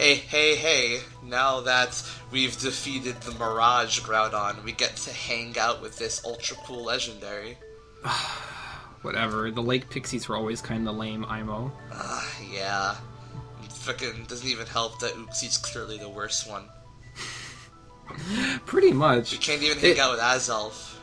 Hey, now that we've defeated the Mirage Groudon, we get to hang out with this ultra cool legendary. Whatever. The Lake Pixies were always kind of lame, Imo. Yeah. Fucking doesn't even help that Uxie's clearly the worst one. Pretty much. You can't even hang out with Azelf.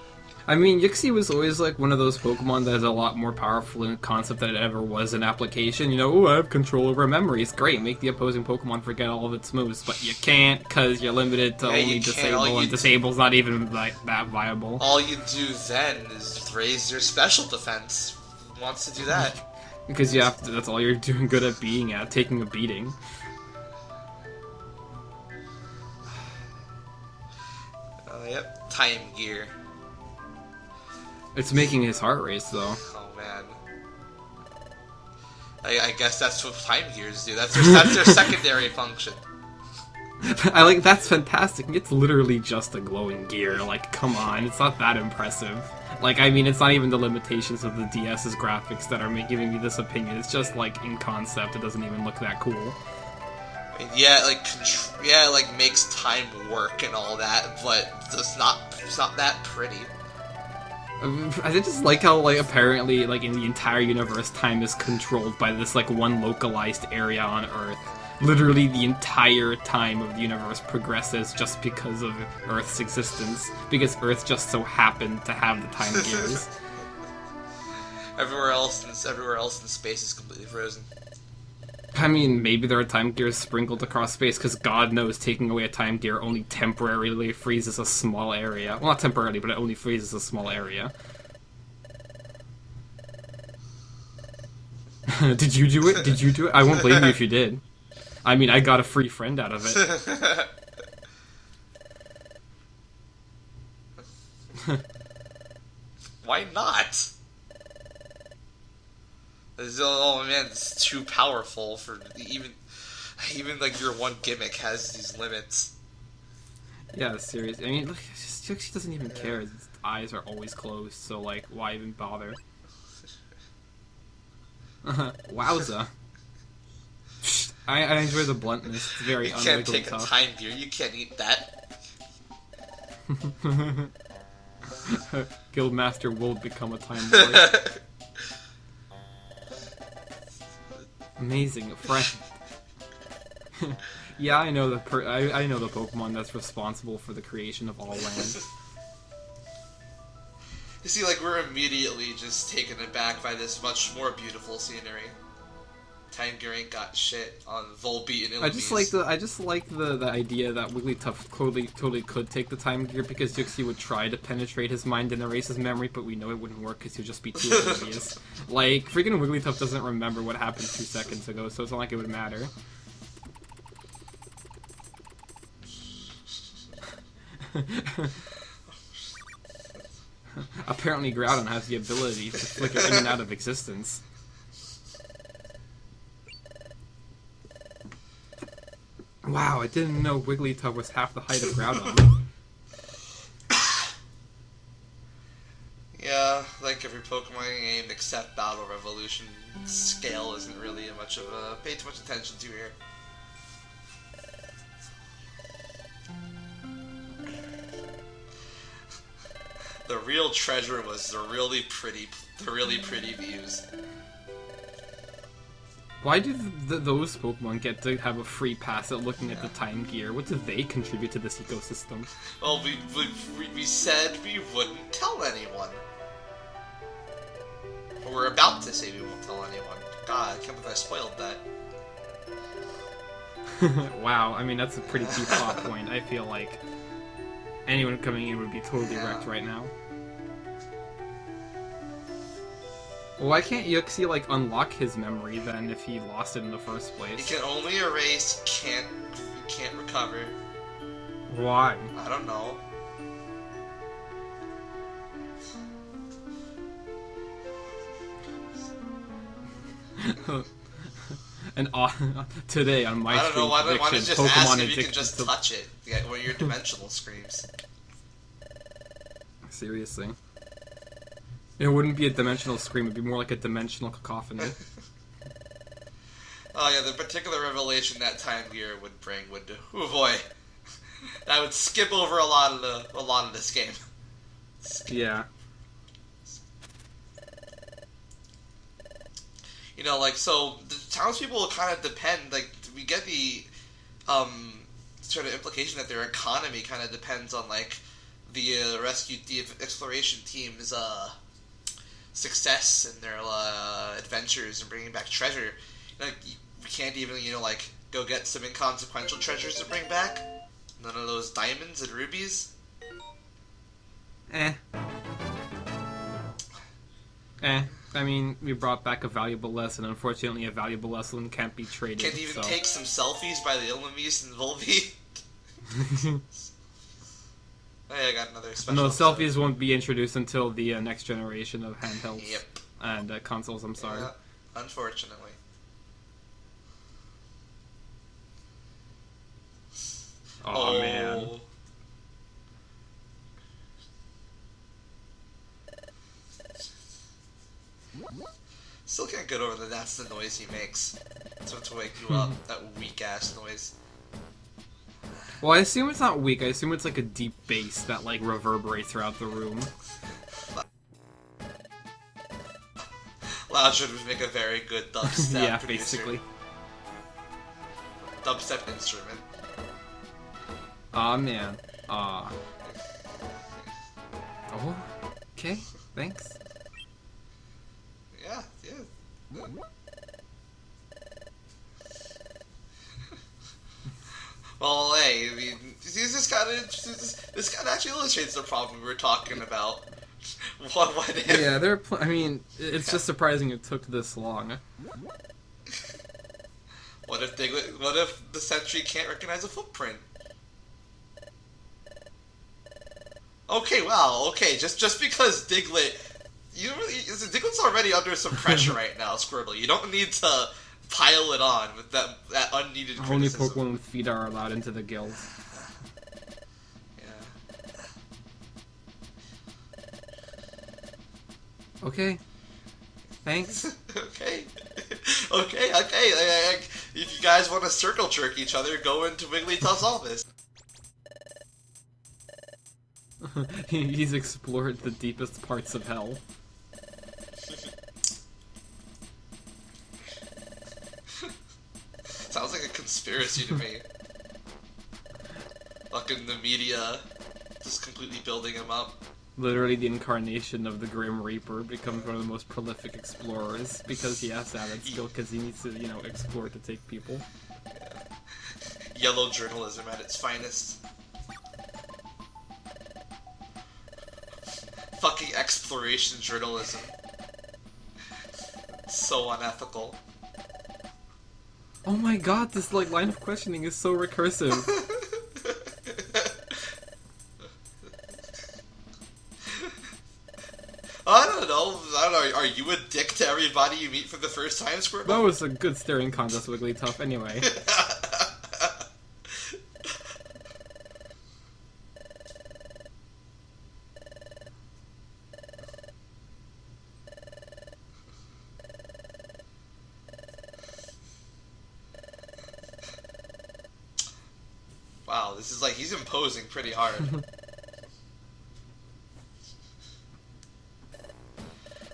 I mean, Uxie was always like one of those Pokemon that is a lot more powerful in concept than it ever was in application. You know, oh, I have control over memories. Great, make the opposing Pokemon forget all of its moves, but you can't because you're limited to only disable, and disable's not even like that viable. All you do then is raise your special defense. Who wants to do that? Because you have to, that's all you're doing good at being at, taking a beating. Yep, Time Gear. It's making his heart race, though. Oh, man. I guess that's what Time Gears do. That's their secondary function. That's fantastic. It's literally just a glowing gear. Like, come on, it's not that impressive. Like, I mean, it's not even the limitations of the DS's graphics that are giving me this opinion. It's just, like, in concept, it doesn't even look that cool. Yeah, like makes time work and all that, but it's not that pretty. I just like how, like, apparently, like, in the entire universe, time is controlled by this, like, one localized area on Earth. Literally the entire time of the universe progresses just because of Earth's existence. Because Earth just so happened to have the time gears. Everywhere else in space is completely frozen. I mean, maybe there are time gears sprinkled across space, because God knows taking away a time gear only temporarily freezes a small area. Well, not temporarily, but it only freezes a small area. Did you do it? Did you do it? I won't blame you if you did. I mean, I got a free friend out of it. Why not? Oh man, it's too powerful for even like your one gimmick has these limits. Yeah, seriously. I mean, look, she doesn't even care. His eyes are always closed, so like, why even bother? Wowza. I enjoy the bluntness. It's very unwiggly. You can't take a time gear. You can't eat that. Guildmaster will become a time boy. Amazing friend. Yeah, I know I know the Pokemon that's responsible for the creation of all land. You see, like, we're immediately just taken aback by this much more beautiful scenery. Time Gear ain't got shit on Volbeat and Illumise. I just like the idea that Wigglytuff totally could take the Time Gear because Uxie would try to penetrate his mind and erase his memory, but we know it wouldn't work because he'd just be too oblivious. Like, freaking Wigglytuff doesn't remember what happened 2 seconds ago, so it's not like it would matter. Apparently Groudon has the ability to flicker in and out of existence. Wow, I didn't know Wigglytuff was half the height of Groudon. Yeah, like every Pokemon game except Battle Revolution, scale isn't really much of a pay too much attention to here. The real treasure was the really pretty views. Why do those Pokemon get to have a free pass at looking at the Time Gear? What do they contribute to this ecosystem? Well, we said we wouldn't tell anyone. But we're about to say we won't tell anyone. God, I can't believe I spoiled that. Wow, I mean, that's a pretty key plot point. I feel like anyone coming in would be totally wrecked right now. Why can't Uxie, like, unlock his memory, then, if he lost it in the first place? He can only erase, can't recover. Why? I don't know. And today on my I don't know, why don't you just Pokemon ask if you can just touch it? Yeah, one of your dimensional screams. Seriously. It wouldn't be a dimensional scream, it'd be more like a dimensional cacophony. Oh yeah, the particular revelation that Time Gear would bring would, oh boy, that would skip over a lot of this game. Yeah. You know, like, so the townspeople kind of depend. Like, we get the sort of implication that their economy kind of depends on like the exploration team's success in their adventures and bringing back treasure. Like, we can't even, like, go get some inconsequential treasures to bring back. None of those diamonds and rubies. I mean, we brought back a valuable lesson. Unfortunately, a valuable lesson can't be traded. Can't even take some selfies by the Illumise and Volvi. Hey, I got another special. No, selfies won't be introduced until the next generation of handhelds. Yep. And consoles, I'm sorry. Yeah, unfortunately. Oh, man. Still can't get over that that's the noise he makes. To wake you up. That weak-ass noise. Well, I assume it's not weak. I assume it's like a deep bass that, like, reverberates throughout the room. Loudred would make a very good dubstep yeah, producer. basically. Dubstep instrument. Aw, man. Aw. Oh, okay. Thanks. Yeah. Well, hey, I mean, this kind of actually illustrates the problem we were talking about. What if? Yeah, I mean, it's just surprising it took this long. What if the sentry can't recognize a footprint? Okay, wow, okay, just because Diglett's already under some pressure right now, Squirtle. You don't need to pile it on with that unneeded criticism. Only Pokemon with feet are allowed into the guild. Yeah. Okay. Thanks. Okay. If you guys want to circle jerk each other, go into Wigglytuff's office. He's explored the deepest parts of hell. Sounds like a conspiracy to me. Fucking the media just completely building him up. Literally the incarnation of the Grim Reaper becomes one of the most prolific explorers because he has to have that skill because he needs to, explore to take people. Yeah. Yellow journalism at its finest. Fucking exploration journalism. So unethical. Oh my god, this line of questioning is so recursive. I don't know. Are you a dick to everybody you meet for the first time, Squirtle? That was a good staring contest, Wigglytuff, anyway. Wow, this is he's imposing pretty hard.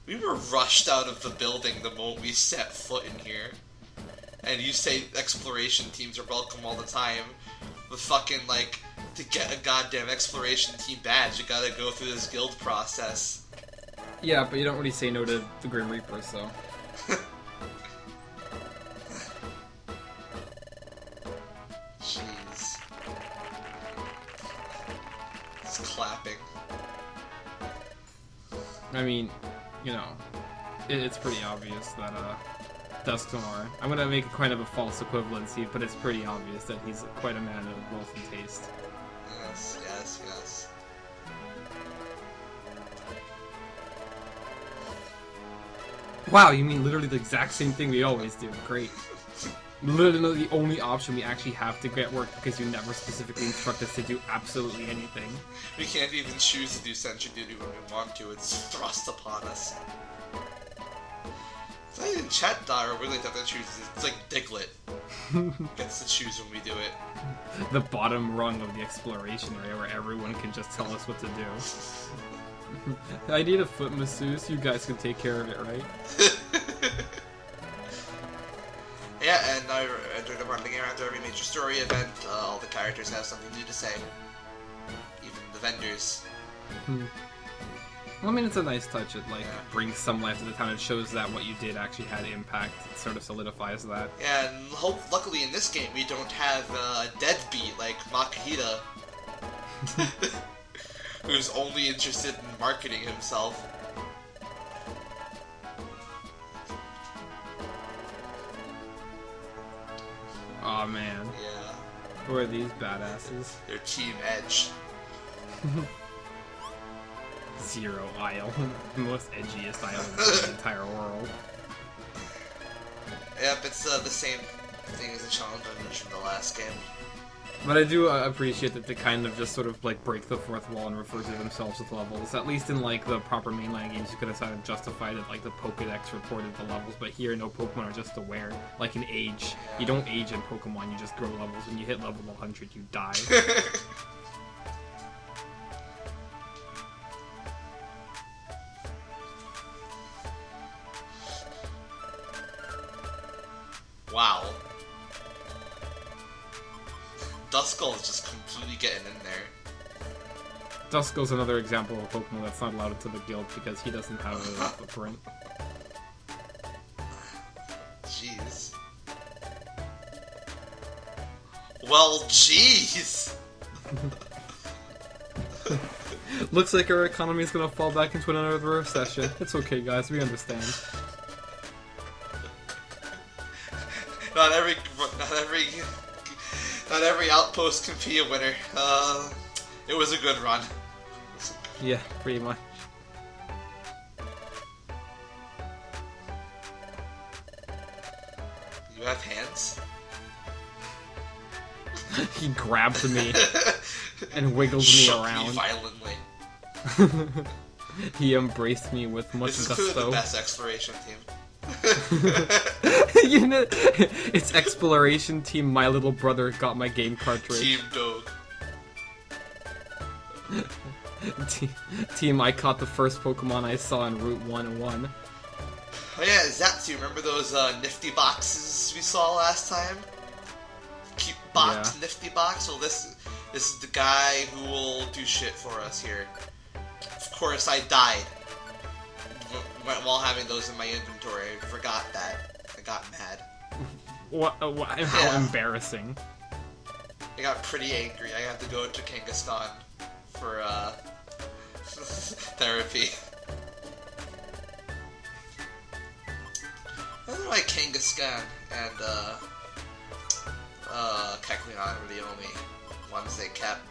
We were rushed out of the building the moment we set foot in here. And you say exploration teams are welcome all the time. But fucking, to get a goddamn exploration team badge, you gotta go through this guild process. Yeah, but you don't really say no to the Grim Reaper, so... Jeez. It's clapping. I mean, it's pretty obvious that, Dusknoir... I'm gonna make kind of a false equivalency, but it's pretty obvious that he's quite a man of wealth and taste. Yes. Wow, you mean literally the exact same thing we always do. Great. Literally the only option we actually have to get work because you never specifically instruct us to do absolutely anything. We can't even choose to do sentry duty when we want to. It's thrust upon us. It's not even chat or really have to choose. It's like Diglett gets to choose when we do it. The bottom rung of the exploration area where everyone can just tell us what to do. I need a foot masseuse. You guys can take care of it, right? Yeah, and during the part of the game after every major story event, all the characters have something new to say. Even the vendors. Well, I mean, it's a nice touch. It brings some life to the town. It shows that what you did actually had impact. It sort of solidifies that. Yeah, and luckily in this game we don't have a deadbeat like Makahita, who's only interested in marketing himself. Aw, man. Yeah. Who are these badasses? They're Team Edge. Zero Isle. The most edgiest island in the entire world. Yep, it's the same thing as the challenge I mentioned in the last game. But I do appreciate that they kind of just sort of break the fourth wall and refer to themselves as levels. At least in the proper mainline games, you could have sort of justified it the Pokédex reported the levels. But here, no Pokemon are just aware. Like in Age, you don't age in Pokemon. You just grow levels. When you hit level 100, you die. Wow. Duskull is just completely getting in there. Duskull's another example of a Pokemon that's not allowed into the guild because he doesn't have a footprint. Jeez. Well, jeez! Looks like our economy is gonna fall back into another recession. It's okay, guys. We understand. Not every outpost can be a winner. It was a good run. Yeah, pretty much. You have hands? He grabbed me and wiggled me Shook around. me violently. He embraced me with much This is gusto. clearly the best exploration team. You know, it's exploration team. My little brother got my game cartridge. Team Dog. Team, I caught the first Pokemon I saw in Route 101. Oh yeah, Zapsu, remember those nifty boxes we saw last time? Cute box, Yeah. nifty box? Well, this is the guy who will do shit for us here. Of course, I died while having those in my inventory. I forgot that. I got mad. What? How Yeah. embarrassing. I got pretty angry. I had to go to Kangaskhan for therapy. I don't know why Kangaskhan and Kecleon were the only ones they kept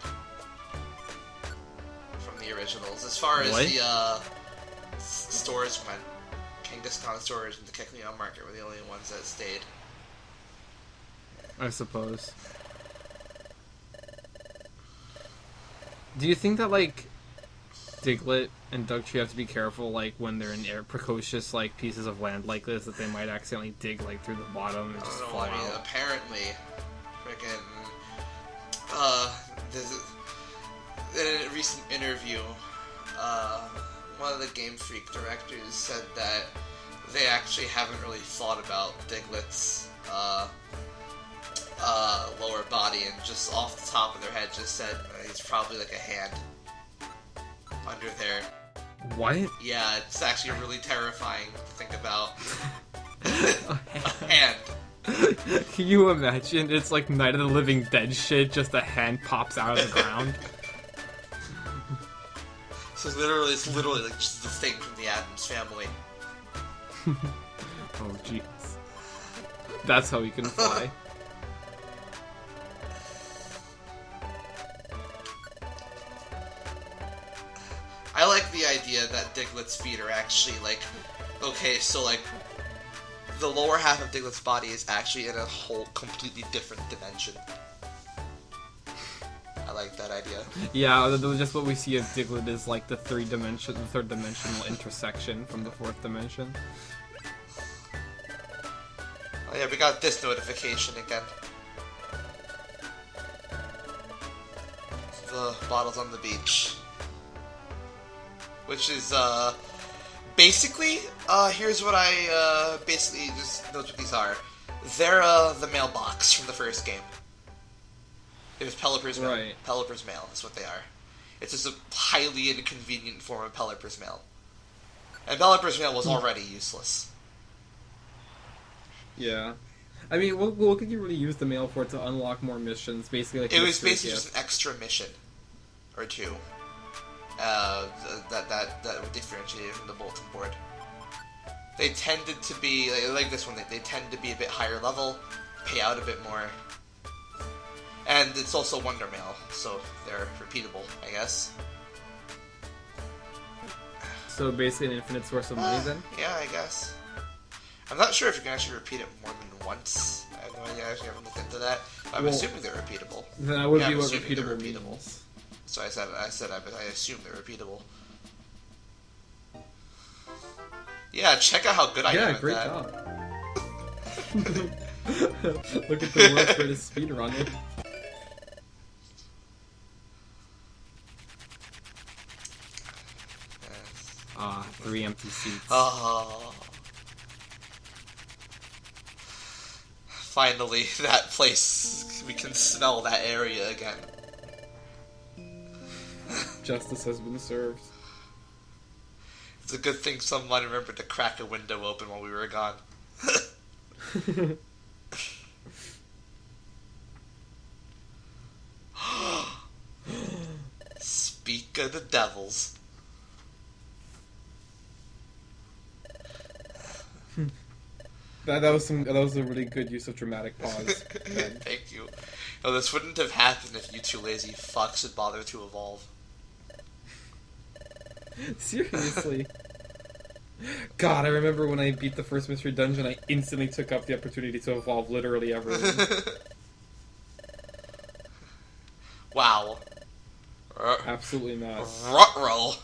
from the originals. As far as What? the stores went, Kangaskhan stores and the Kecleon market were the only ones that stayed. I suppose. Do you think that Diglett and Dugtree have to be careful when they're in precocious pieces of land like this, that they might accidentally dig through the bottom and just fall out? Apparently, freaking in a recent interview, one of the Game Freak directors said that they actually haven't really thought about Diglett's lower body, and just off the top of their head just said he's probably a hand under there. What? Yeah, it's actually really terrifying to think about. A hand. Can you imagine? It's like Night of the Living Dead shit, just a hand pops out of the ground. So it's literally just the thing from the Addams Family. Oh jeez. That's how he can fly. I like the idea that Diglett's feet are actually okay, so the lower half of Diglett's body is actually in a whole completely different dimension. I like that idea. Yeah, just what we see of Diglett is the third dimensional intersection from the fourth dimension. Oh, yeah, we got this notification again. The bottles on the beach. Which is, basically, here's what I, basically just knows what these are. They're, the mailbox from the first game. It was Pelipper's mail. Right. Pelipper's mail is what they are. It's just a highly inconvenient form of Pelipper's mail. And Pelipper's mail was already useless. Yeah. I mean, what could you really use the mail for to unlock more missions? Basically, like It was basically just an extra mission. Or two. That would differentiate it from the bulletin board. They tended to be, like this one, they tend to be a bit higher level, pay out a bit more. And it's also Wonder Mail, so they're repeatable, I guess. So basically an infinite source of money then? Yeah, I guess. I'm not sure if you can actually repeat it more than once. I have no idea, I actually haven't looked into that. I'm assuming they're repeatable. Then I would Yeah, be I'm what assuming they're repeatable repeatable. means. So I assume they're repeatable. Yeah, check out how good I am at great that. job. Look at the world's greatest speedrunner. Ah, 3 empty seats. Oh. Finally, that place, we can smell that area again. Justice has been served. It's a good thing someone remembered to crack a window open while we were gone. Speak of the devils. That was a really good use of dramatic pause. Thank you. No, this wouldn't have happened if you two lazy fucks had bothered to evolve. Seriously. God, I remember when I beat the first mystery dungeon, I instantly took up the opportunity to evolve literally everything. Wow. Absolutely not. Rutroll.